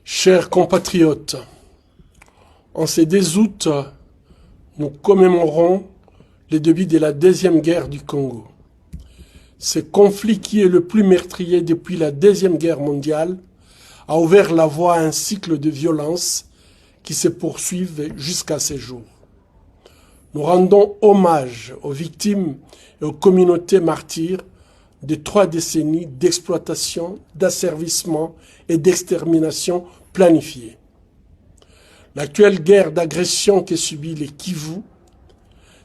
Chers compatriotes, en ces 2 août, nous commémorons le début de la Deuxième Guerre du Congo. Ce conflit qui est le plus meurtrier depuis la Deuxième Guerre mondiale a ouvert la voie à un cycle de violence qui se poursuivent jusqu'à ces jours. Nous rendons hommage aux victimes et aux communautés martyres de 3 décennies d'exploitation, d'asservissement et d'extermination planifiée. L'actuelle guerre d'agression que subit les Kivu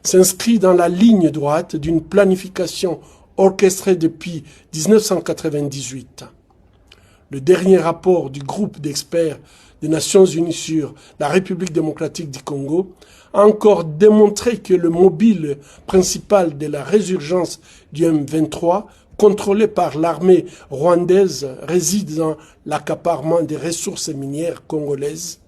s'inscrit dans la ligne droite d'une planification orchestrée depuis 1998. Le dernier rapport du groupe d'experts des Nations Unies sur la République démocratique du Congo a encore démontré que le mobile principal de la résurgence du M23, contrôlé par l'armée rwandaise, réside dans l'accaparement des ressources minières congolaises,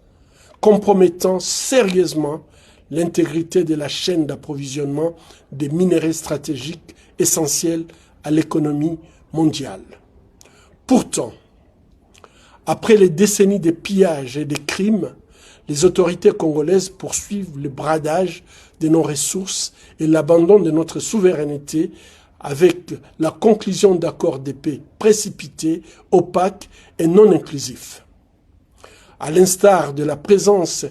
compromettant sérieusement l'intégrité de la chaîne d'approvisionnement des minerais stratégiques essentiels à l'économie mondiale. Pourtant, après les décennies de pillages et de crimes, les autorités congolaises poursuivent le bradage de nos ressources et l'abandon de notre souveraineté avec la conclusion d'accords de paix précipités, opaques et non inclusifs. À l'instar de la présence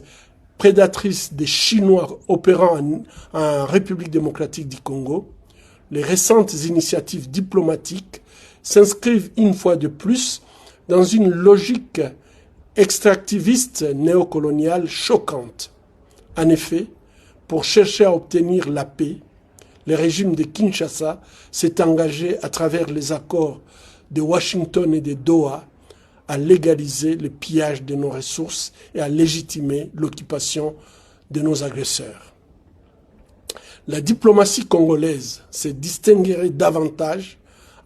prédatrice des Chinois opérant en République démocratique du Congo, les récentes initiatives diplomatiques s'inscrivent une fois de plus dans une logique extractiviste néocoloniale choquante. En effet, pour chercher à obtenir la paix, le régime de Kinshasa s'est engagé à travers les accords de Washington et de Doha à légaliser le pillage de nos ressources et à légitimer l'occupation de nos agresseurs. La diplomatie congolaise se distinguerait davantage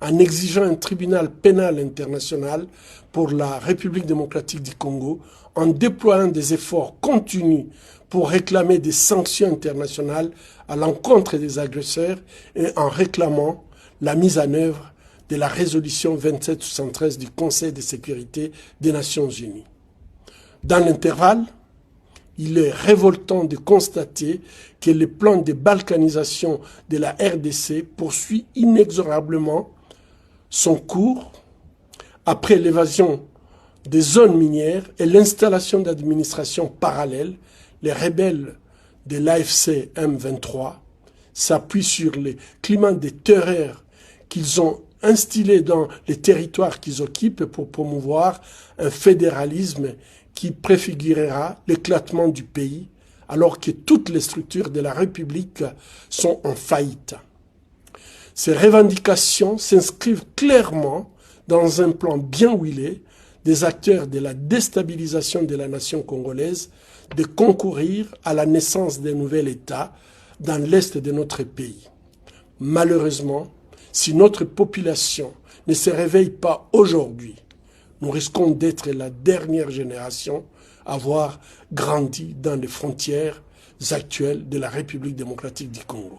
en exigeant un tribunal pénal international pour la République démocratique du Congo, en déployant des efforts continus pour réclamer des sanctions internationales à l'encontre des agresseurs et en réclamant la mise en œuvre de la résolution 2773 du Conseil de sécurité des Nations Unies. Dans l'intervalle, il est révoltant de constater que le plan de balkanisation de la RDC poursuit inexorablement son cours après l'évasion des zones minières et l'installation d'administrations parallèles. Les rebelles de l'AFC M23 s'appuient sur les climats de terreur qu'ils ont instillés dans les territoires qu'ils occupent pour promouvoir un fédéralisme qui préfigurera l'éclatement du pays alors que toutes les structures de la République sont en faillite. Ces revendications s'inscrivent clairement dans un plan bien huilé des acteurs de la déstabilisation de la nation congolaise de concourir à la naissance d'un nouvel État dans l'est de notre pays. Malheureusement, si notre population ne se réveille pas aujourd'hui, nous risquons d'être la dernière génération à avoir grandi dans les frontières actuelles de la République démocratique du Congo.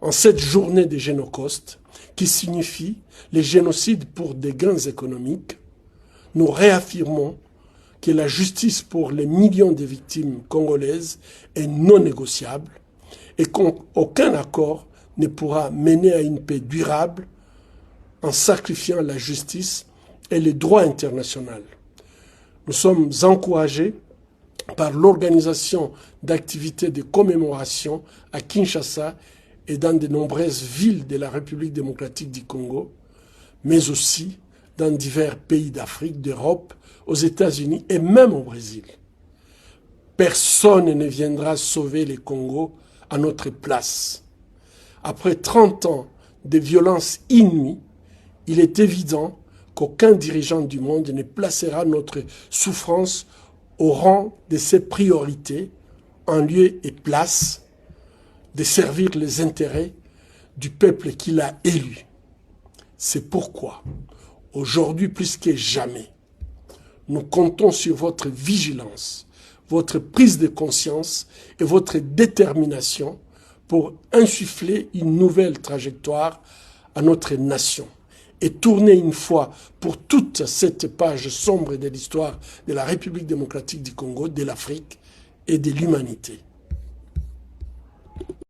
En cette journée de génocauste, qui signifie les génocides pour des gains économiques, nous réaffirmons que la justice pour les millions de victimes congolaises est non négociable et qu'aucun accord ne pourra mener à une paix durable en sacrifiant la justice et le droit international. Nous sommes encouragés par l'organisation d'activités de commémoration à Kinshasa et dans de nombreuses villes de la République démocratique du Congo, mais aussi dans divers pays d'Afrique, d'Europe, aux États-Unis et même au Brésil. Personne ne viendra sauver le Congo à notre place. Après 30 ans de violences inouïes, il est évident qu'aucun dirigeant du monde ne placera notre souffrance au rang de ses priorités, en lieu et place de servir les intérêts du peuple qu'il a élu. C'est pourquoi, aujourd'hui plus que jamais, nous comptons sur votre vigilance, votre prise de conscience et votre détermination pour insuffler une nouvelle trajectoire à notre nation et tourner une fois pour toute cette page sombre de l'histoire de la République démocratique du Congo, de l'Afrique et de l'humanité.